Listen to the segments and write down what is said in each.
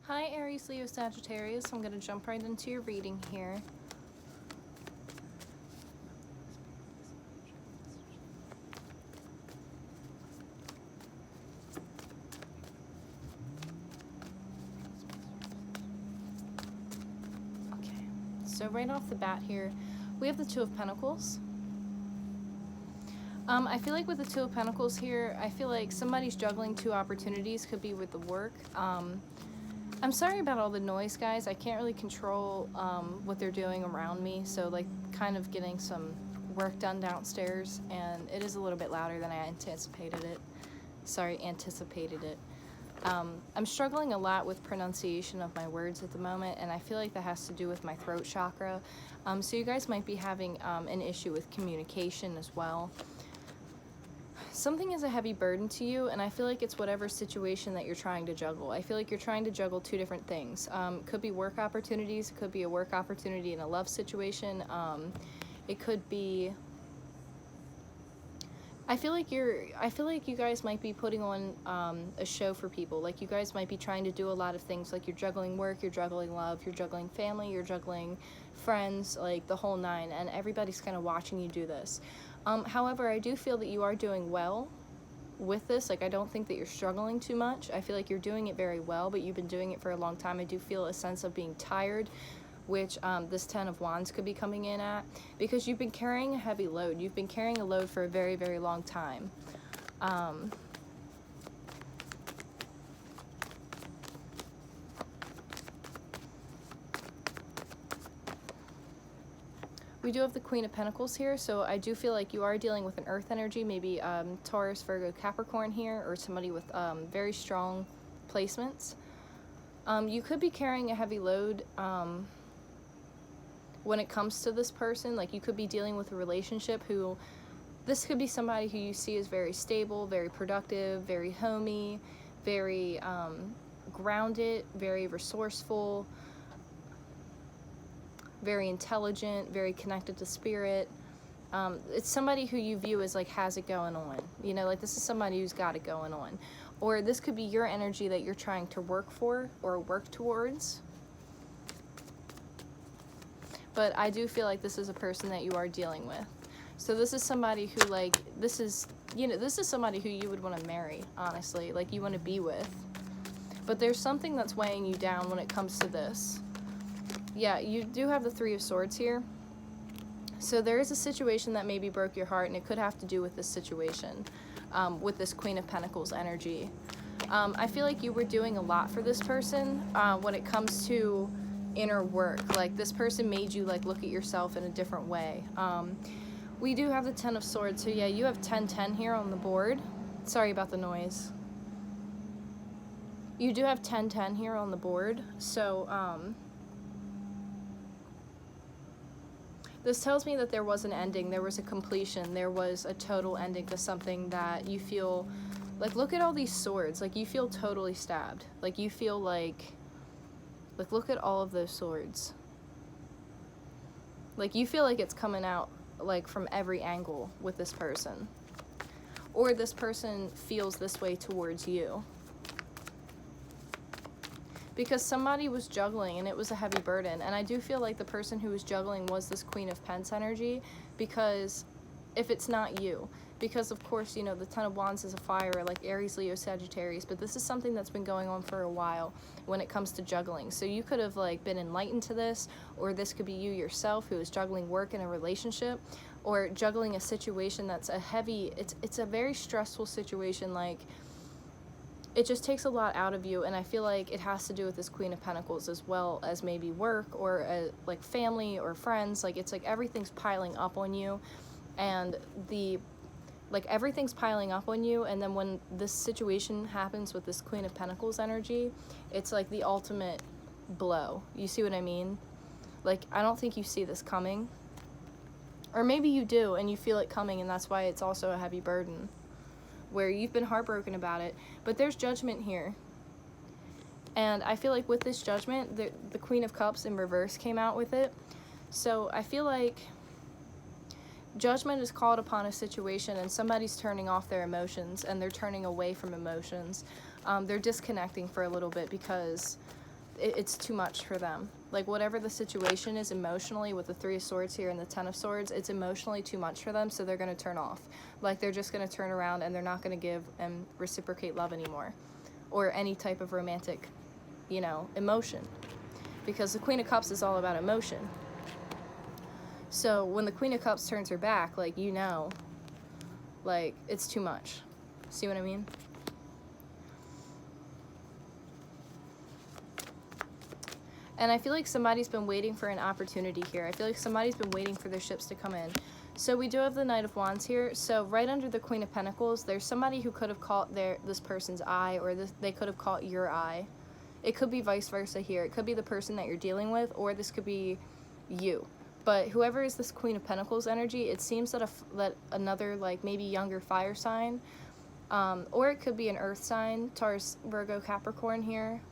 Hi Aries Leo Sagittarius, I'm going to jump right into your reading here. Okay, so right off the bat here, we have the Two of Pentacles. I feel like with the Two of Pentacles here, I feel like somebody's juggling two opportunities, could be with the work. I'm sorry about all the noise, guys. I can't really control what they're doing around me, so like kind of getting some work done downstairs, and it is a little bit louder than I anticipated it. I'm struggling a lot with pronunciation of my words at the moment, and I feel like that has to do with my throat chakra. So you guys might be having an issue with communication as well. Something is a heavy burden to you, and I feel like it's whatever situation that you're trying to juggle. I feel like you're trying to juggle two different things. Could be work opportunities, could be a work opportunity in a love situation. It could be... I feel like you guys might be putting on a show for people. Like you guys might be trying to do a lot of things. Like you're juggling work, you're juggling love, you're juggling family, you're juggling friends, like the whole nine, and everybody's kind of watching you do this. However, I do feel that you are doing well with this. Like I don't think that you're struggling too much. I feel like you're doing it very well, but you've been doing it for a long time. I do feel a sense of being tired, which this Ten of Wands could be coming in at, because you've been carrying a heavy load. You've been carrying a load for a very, very long time. We do have the Queen of Pentacles here, so I do feel like you are dealing with an earth energy, maybe Taurus, Virgo, Capricorn here, or somebody with very strong placements. You could be carrying a heavy load when it comes to this person. Like you could be dealing with a relationship who, this could be somebody who you see as very stable, very productive, very homey, very grounded, very resourceful, very intelligent, very connected to spirit. It's somebody who you view as like has it going on. You know, like this is somebody who's got it going on. Or this could be your energy that you're trying to work for or work towards. But I do feel like this is a person that you are dealing with. So this is somebody who, like, this is, you know, this is somebody who you would want to marry, honestly. Like, you want to be with. But there's something that's weighing you down when it comes to this. Yeah, you do have the Three of Swords here. So there is a situation that maybe broke your heart, and it could have to do with this situation, with this Queen of Pentacles energy. I feel like you were doing a lot for this person when it comes to inner work. Like this person made you like look at yourself in a different way. We do have the Ten of Swords, so yeah, you have 10-10 here on the board. Sorry about the noise. You do have 10-10 here on the board, so this tells me that there was an ending, there was a completion, there was a total ending to something that you feel like, look at all these swords, like you feel totally stabbed. Like you feel like look at all of those swords. Like you feel like it's coming out like from every angle with this person. Or this person feels this way towards you. Because somebody was juggling and it was a heavy burden. And I do feel like the person who was juggling was this Queen of Pentacles energy, because if it's not you, because of course, you know, the Ten of Wands is a fire, like Aries, Leo, Sagittarius, but this is something that's been going on for a while when it comes to juggling. So you could have like been enlightened to this, or this could be you yourself who is juggling work in a relationship, or juggling a situation that's a heavy, it's a very stressful situation. Like it just takes a lot out of you, and I feel like it has to do with this Queen of Pentacles as well as maybe work or like family or friends. Like it's like everything's piling up on you, and everything's piling up on you, and then when this situation happens with this Queen of Pentacles energy, it's like the ultimate blow. You see what I mean? Like I don't think you see this coming, or maybe you do and you feel it coming, and that's why it's also a heavy burden, where you've been heartbroken about it. But there's judgment here, and I feel like with this judgment, the Queen of Cups in reverse came out with it. So I feel like judgment is called upon a situation, and somebody's turning off their emotions, and they're turning away from emotions. They're disconnecting for a little bit, because it's too much for them. Like, whatever the situation is emotionally with the Three of Swords here and the Ten of Swords, it's emotionally too much for them, so they're going to turn off. Like, they're just going to turn around and they're not going to give and reciprocate love anymore, or any type of romantic, you know, emotion. Because the Queen of Cups is all about emotion. So when the Queen of Cups turns her back, like, you know, like, it's too much. See what I mean? And I feel like somebody's been waiting for an opportunity here. I feel like somebody's been waiting for their ships to come in. So we do have the Knight of Wands here. So right under the Queen of Pentacles, there's somebody who could have caught this person's eye, or they could have caught your eye. It could be vice versa here. It could be the person that you're dealing with, or this could be you. But whoever is this Queen of Pentacles energy, it seems that that another, like, maybe younger fire sign, or it could be an earth sign, Taurus, Virgo, Capricorn here.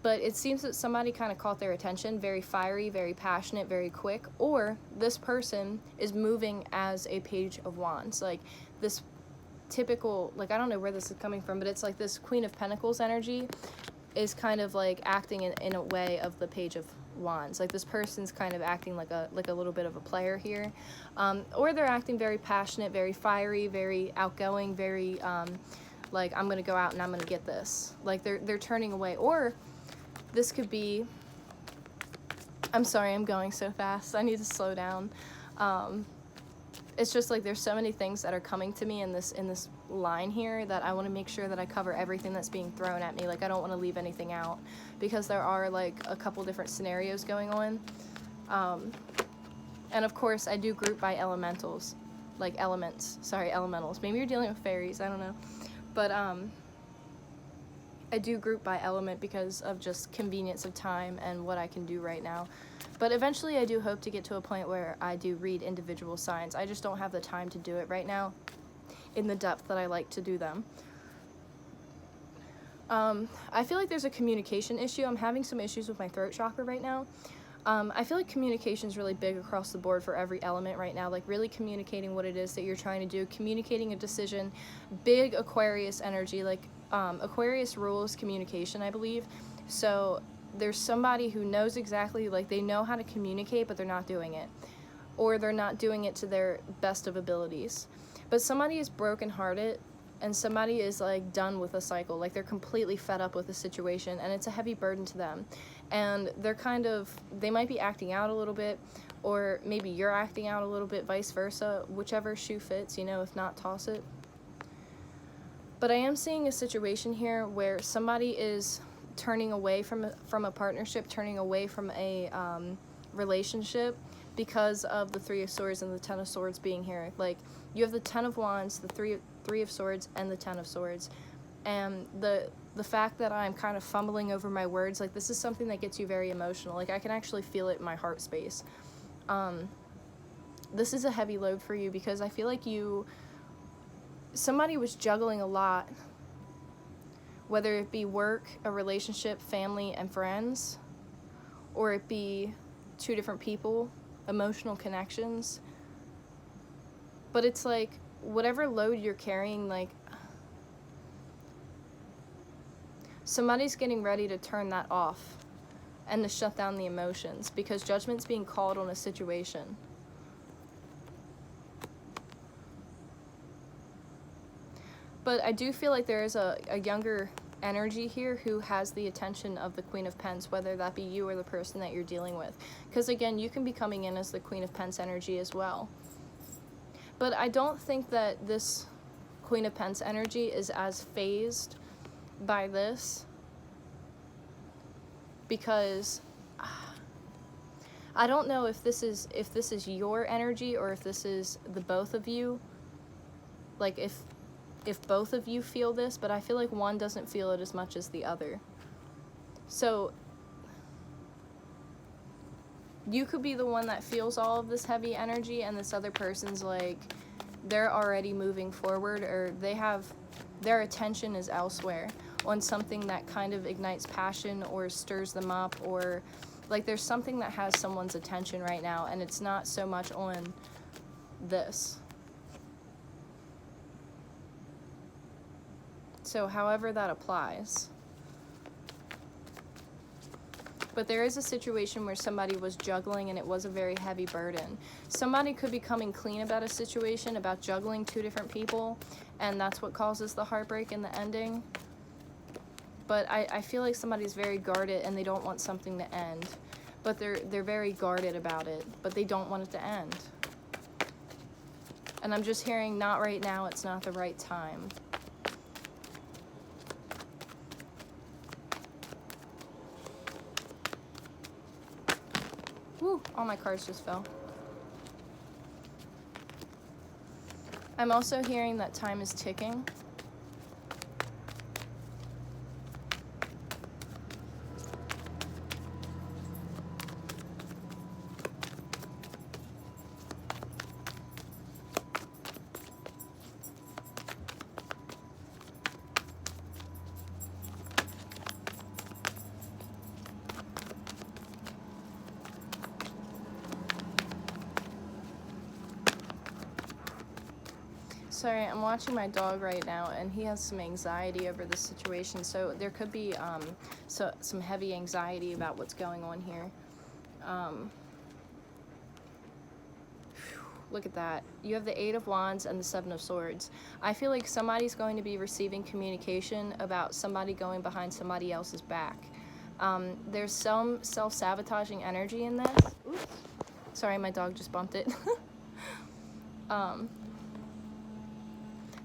But it seems that somebody kind of caught their attention, very fiery, very passionate, very quick, or this person is moving as a Page of Wands. Like, this typical, like, I don't know where this is coming from, but it's like this Queen of Pentacles energy is kind of like acting in a way of the Page of Wands. Like, this person's kind of acting like a little bit of a player here, or they're acting very passionate, very fiery, very outgoing, very like, I'm gonna go out and I'm gonna get this. Like, they're turning away. Or this could be, I'm sorry, I'm going so fast, I need to slow down. It's just like there's so many things that are coming to me in this line here that I want to make sure that I cover everything that's being thrown at me. Like, I don't want to leave anything out, because there are, like, a couple different scenarios going on. And of course I do group by elementals, like elementals. Maybe you're dealing with fairies, I don't know. But I do group by element because of just convenience of time and what I can do right now. But eventually I do hope to get to a point where I do read individual signs. I just don't have the time to do it right now in the depth that I like to do them. I feel like there's a communication issue. I'm having some issues with my throat chakra right now. I feel like communication is really big across the board for every element right now, like really communicating what it is that you're trying to do, communicating a decision, big Aquarius energy, like Aquarius rules communication, I believe. So there's somebody who knows exactly, like, they know how to communicate, but they're not doing it, or they're not doing it to their best of abilities. But somebody is brokenhearted, and somebody is, like, done with a cycle, like they're completely fed up with the situation, and it's a heavy burden to them. And they're kind of, they might be acting out a little bit, or maybe you're acting out a little bit, vice versa, whichever shoe fits, you know, if not, toss it. But I am seeing a situation here where somebody is turning away from a partnership, turning away from a relationship, because of the Three of Swords and the Ten of Swords being here. Like, you have the Ten of Wands, the Three of Swords, and the Ten of Swords. And the fact that I'm kind of fumbling over my words, like, this is something that gets you very emotional. Like, I can actually feel it in my heart space. This is a heavy load for you, because I feel like somebody was juggling a lot, whether it be work, a relationship, family, and friends, or it be two different people, emotional connections. But it's like, whatever load you're carrying, like, somebody's getting ready to turn that off and to shut down the emotions, because judgment's being called on a situation. But I do feel like there is a younger energy here who has the attention of the Queen of Pence, whether that be you or the person that you're dealing with. Because again, you can be coming in as the Queen of Pence energy as well. But I don't think that this Queen of Pence energy is as phased by this, because I don't know if this is your energy, or if this is the both of you. Like, if both of you feel this, but I feel like one doesn't feel it as much as the other. So you could be the one that feels all of this heavy energy, and this other person's like, they're already moving forward, or their attention is elsewhere on something that kind of ignites passion or stirs them up, or like there's something that has someone's attention right now, and it's not so much on this. So however that applies. But there is a situation where somebody was juggling and it was a very heavy burden. Somebody could be coming clean about a situation, about juggling two different people, and that's what causes the heartbreak and the ending. But I feel like somebody's very guarded and they don't want something to end. But they're very guarded about it, but they don't want it to end. And I'm just hearing, not right now, it's not the right time. Woo, all my cards just fell. I'm also hearing that time is ticking. Sorry, I'm watching my dog right now, and he has some anxiety over this situation, so there could be some heavy anxiety about what's going on here. Look at that. You have the Eight of Wands and the Seven of Swords. I feel like somebody's going to be receiving communication about somebody going behind somebody else's back. There's some self-sabotaging energy in this. Oops. Sorry, my dog just bumped it.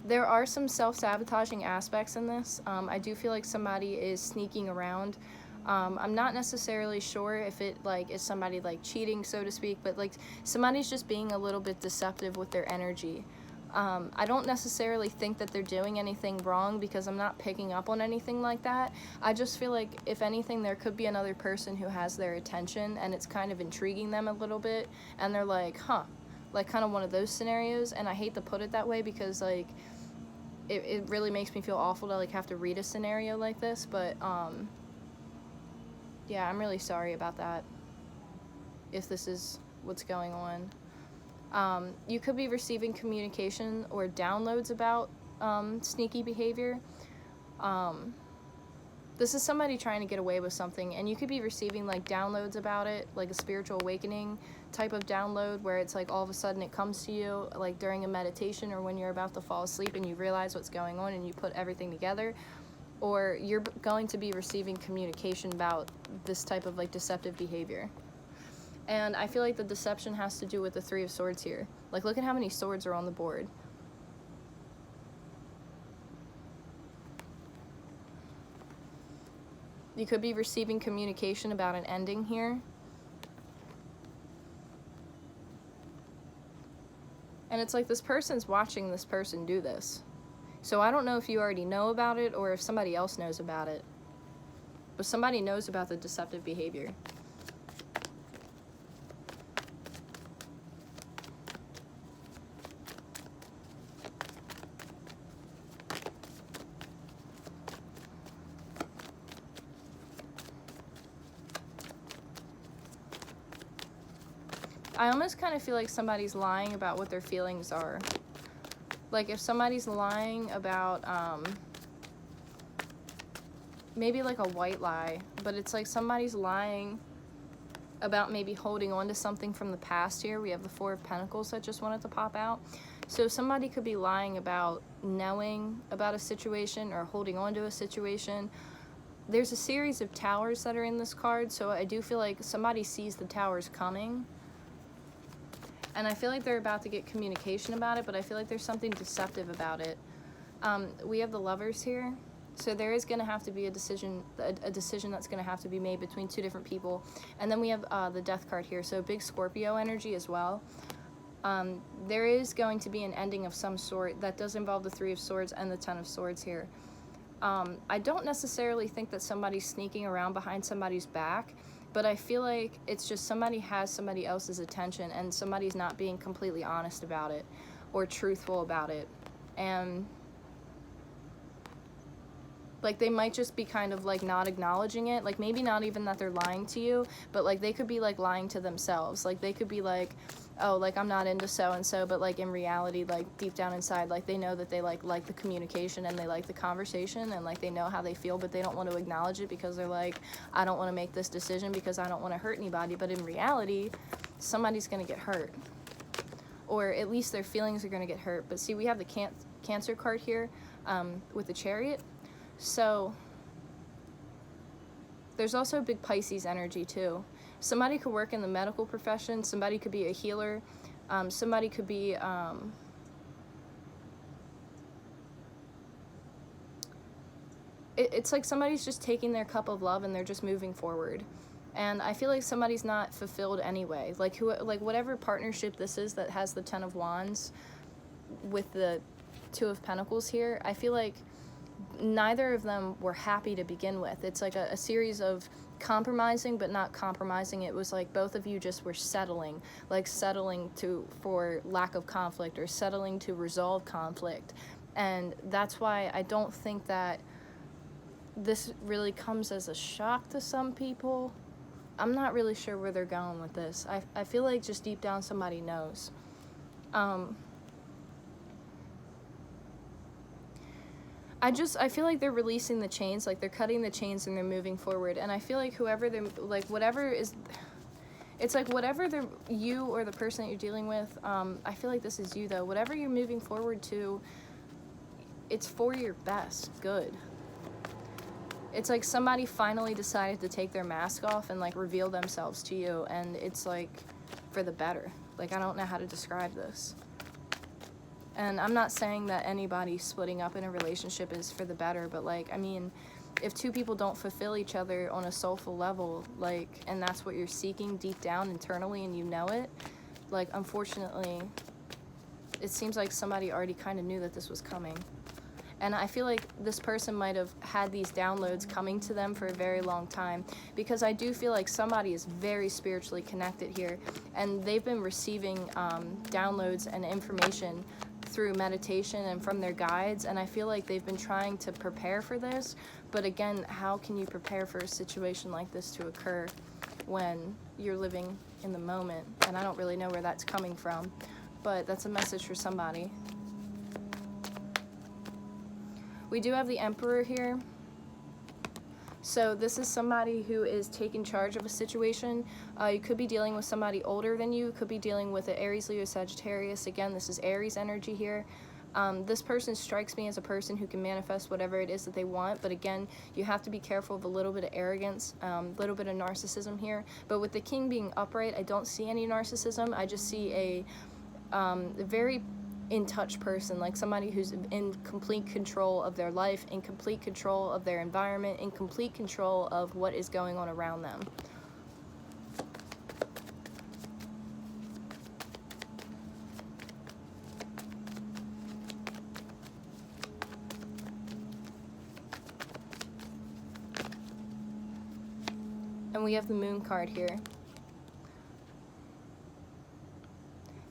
There are some self-sabotaging aspects in this. I do feel like somebody is sneaking around. I'm not necessarily sure if it is somebody cheating, so to speak, but somebody's just being a little bit deceptive with their energy. I don't necessarily think that they're doing anything wrong because I'm not picking up on anything like that. I just feel like, if anything, there could be another person who has their attention and it's kind of intriguing them a little bit, and they're like, huh, kind of one of those scenarios. And I hate to put it that way because it really makes me feel awful to have to read a scenario like this, but yeah, I'm really sorry about that, if this is what's going on. You could be receiving communication or downloads about sneaky behavior. This is somebody trying to get away with something, and you could be receiving downloads about it, like a spiritual awakening type of download, where it's all of a sudden it comes to you during a meditation or when you're about to fall asleep and you realize what's going on and you put everything together. Or you're going to be receiving communication about this type of deceptive behavior. And I feel like the deception has to do with the Three of Swords here. Look at how many swords are on the board. You could be receiving communication about an ending here. And it's this person's watching this person do this. So I don't know if you already know about it or if somebody else knows about it. But somebody knows about the deceptive behavior. I almost kind of feel like somebody's lying about what their feelings are. If somebody's lying about, maybe a white lie, but it's somebody's lying about maybe holding on to something from the past here. We have the Four of Pentacles that just wanted to pop out. So somebody could be lying about knowing about a situation or holding on to a situation. There's a series of towers that are in this card, so I do feel like somebody sees the towers coming. And I feel like they're about to get communication about it, but I feel like there's something deceptive about it. We have the Lovers here. So there is going to have to be a decision that's going to have to be made between two different people. And then we have the Death card here, so big Scorpio energy as well. There is going to be an ending of some sort that does involve the Three of Swords and the Ten of Swords here. I don't necessarily think that somebody's sneaking around behind somebody's back, but I feel like it's just somebody has somebody else's attention and somebody's not being completely honest about it or truthful about it. And Like, they might just be kind of, like, not acknowledging it. Like, maybe not even that they're lying to you, but, like, they could be, like, lying to themselves. Like, they could be like, oh, like, I'm not into so-and-so, but, like, in reality, like, deep down inside, like, they know that they, like the communication and they like the conversation and, like, they know how they feel, but they don't want to acknowledge it because they're like, I don't want to make this decision because I don't want to hurt anybody. But in reality, somebody's going to get hurt. Or at least their feelings are going to get hurt. But see, we have the Cancer card here with the Chariot. So there's also big Pisces energy too. Somebody could work in the medical profession. Somebody could be a healer. Somebody could be it's like somebody's just taking their cup of love and they're just moving forward. And I feel like somebody's not fulfilled anyway. Like whatever partnership this is that has the Ten of Wands with the Two of Pentacles here, I feel like neither of them were happy to begin with. It's like a series of compromising, but not compromising. It was like both of you just were settling, like settling for lack of conflict or settling to resolve conflict. And that's why I don't think that this really comes as a shock to some people. I'm not really sure where they're going with this. I feel like just deep down somebody knows. I feel like they're releasing the chains, like they're cutting the chains and they're moving forward. And I feel like whoever they're, like whatever is, it's like whatever they're, you or the person that you're dealing with, I feel like this is you though. Whatever you're moving forward to, it's for your best good. It's like somebody finally decided to take their mask off and like reveal themselves to you, and it's like for the better. Like, I don't know how to describe this. And I'm not saying that anybody splitting up in a relationship is for the better, but like, I mean, if two people don't fulfill each other on a soulful level, like, and that's what you're seeking deep down internally and you know it, like, unfortunately, it seems like somebody already kind of knew that this was coming. And I feel like this person might have had these downloads coming to them for a very long time, because I do feel like somebody is very spiritually connected here, and they've been receiving downloads and information through meditation and from their guides, and I feel like they've been trying to prepare for this. But again, how can you prepare for a situation like this to occur when you're living in the moment? And I don't really know where that's coming from, but that's a message for somebody. We do have the Emperor here. So this is somebody who is taking charge of a situation. You could be dealing with somebody older than you. Could be dealing with an Aries, Leo, Sagittarius. Again, this is Aries energy here. This person strikes me as a person who can manifest whatever it is that they want. But again, you have to be careful of a little bit of arrogance, a little bit of narcissism here. But with the King being upright, I don't see any narcissism. I just see a very in touch person, like somebody who's in complete control of their life, in complete control of their environment, in complete control of what is going on around them. And we have the Moon card here.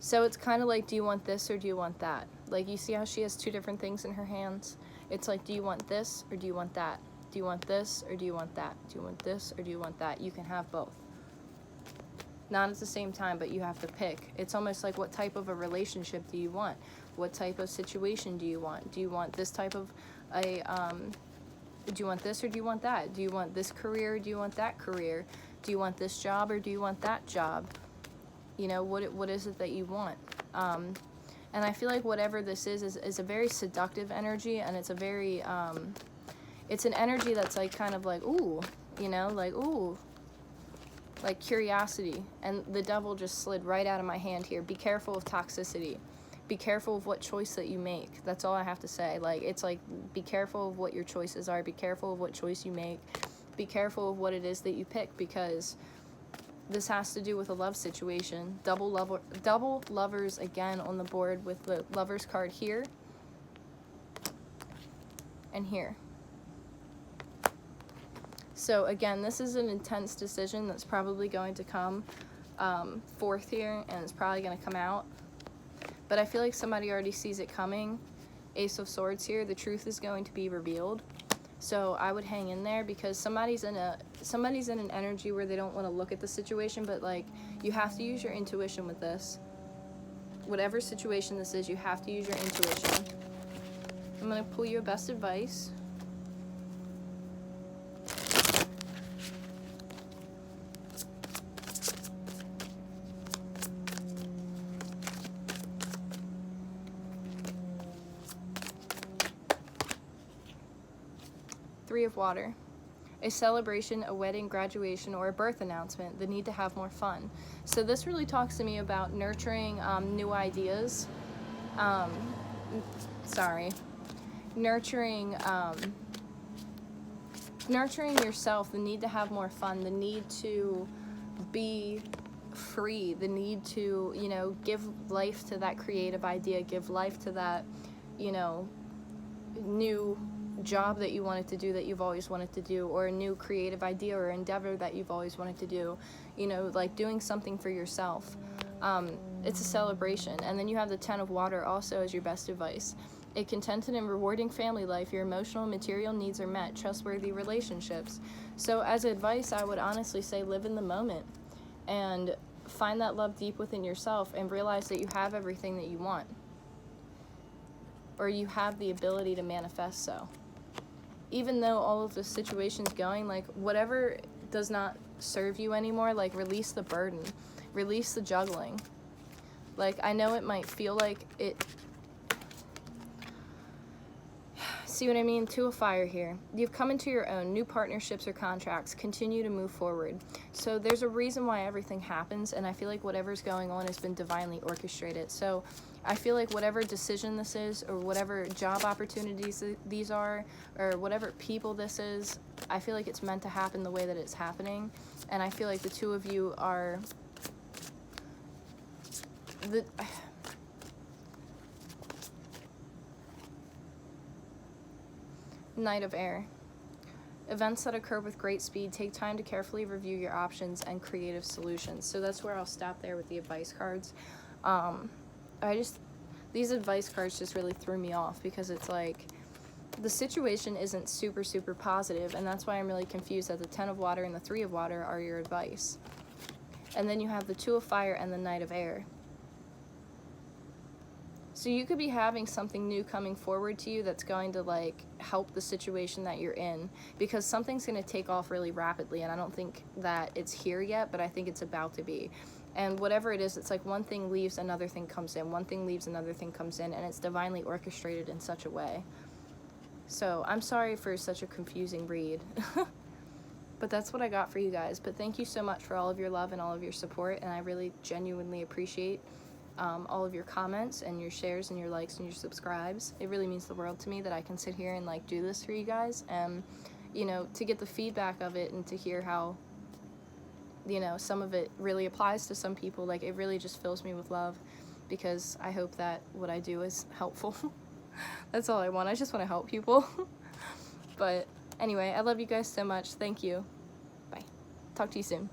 So it's kind of like, do you want this or do you want that? Like, you see how she has two different things in her hands? It's like, do you want this or do you want that? Do you want this or do you want that? Do you want this or do you want that? You can have both. Not at the same time, but you have to pick. It's almost like, what type of a relationship do you want? What type of situation do you want? Do you want this type of do you want this or do you want that? Do you want this career or do you want that career? Do you want this job or do you want that job? You know, what is it that you want? And I feel like whatever this is a very seductive energy, and it's a very, it's an energy that's like kind of like, ooh, you know, like, ooh, like curiosity. And the devil just slid right out of my hand here. Be careful of toxicity. Be careful of what choice that you make. That's all I have to say. Like, it's like, be careful of what your choices are. Be careful of what choice you make. Be careful of what it is that you pick, because this has to do with a love situation. Double lovers again on the board with the Lovers card here and here. So again, this is an intense decision that's probably going to come forth here, and it's probably going to come out. But I feel like somebody already sees it coming. Ace of Swords here. The truth is going to be revealed. So I would hang in there, because somebody's in an energy where they don't want to look at the situation, but like, you have to use your intuition with this. Whatever situation this is, you have to use your intuition. I'm going to pull you a best advice. Three of Water. A celebration, a wedding, graduation, or a birth announcement, the need to have more fun. So this really talks to me about nurturing new ideas. Nurturing yourself, the need to have more fun, the need to be free, the need to, you know, give life to that creative idea, give life to that, you know, new job that you wanted to do, that you've always wanted to do, or a new creative idea or endeavor that you've always wanted to do, you know, like doing something for yourself. It's a celebration. And then you have the Ten of Water also as your best advice. A contented and rewarding family life, your emotional and material needs are met, trustworthy relationships. So as advice, I would honestly say live in the moment and find that love deep within yourself, and realize that you have everything that you want, or you have the ability to manifest. So even though all of the situation's going, like, whatever does not serve you anymore, like, release the burden, release the juggling. Like, I know it might feel like it, see what I mean? Two of Fire here. You've come into your own, new partnerships or contracts, continue to move forward. So there's a reason why everything happens, and I feel like whatever's going on has been divinely orchestrated. So I feel like whatever decision this is, or whatever job opportunities these are, or whatever people this is, I feel like it's meant to happen the way that it's happening. And I feel like the two of you are the Knight of Air. Events that occur with great speed, take time to carefully review your options and creative solutions. So that's where I'll stop there with the advice cards. These advice cards just really threw me off, because it's like, the situation isn't super, super positive, and that's why I'm really confused that the Ten of Water and the Three of Water are your advice. And then you have the Two of Fire and the Knight of Air. So you could be having something new coming forward to you that's going to, like, help the situation that you're in, because something's going to take off really rapidly, and I don't think that it's here yet, but I think it's about to be. And whatever it is, it's like one thing leaves, another thing comes in, one thing leaves, another thing comes in, and it's divinely orchestrated in such a way. So I'm sorry for such a confusing read. But that's what I got for you guys. But thank you so much for all of your love and all of your support, and I really genuinely appreciate all of your comments and your shares and your likes and your subscribes. It really means the world to me that I can sit here and, like, do this for you guys, and, you know, to get the feedback of it and to hear how, you know, some of it really applies to some people. Like, it really just fills me with love, because I hope that what I do is helpful. That's all I want. I just want to help people. But anyway, I love you guys so much. Thank you. Bye. Talk to you soon.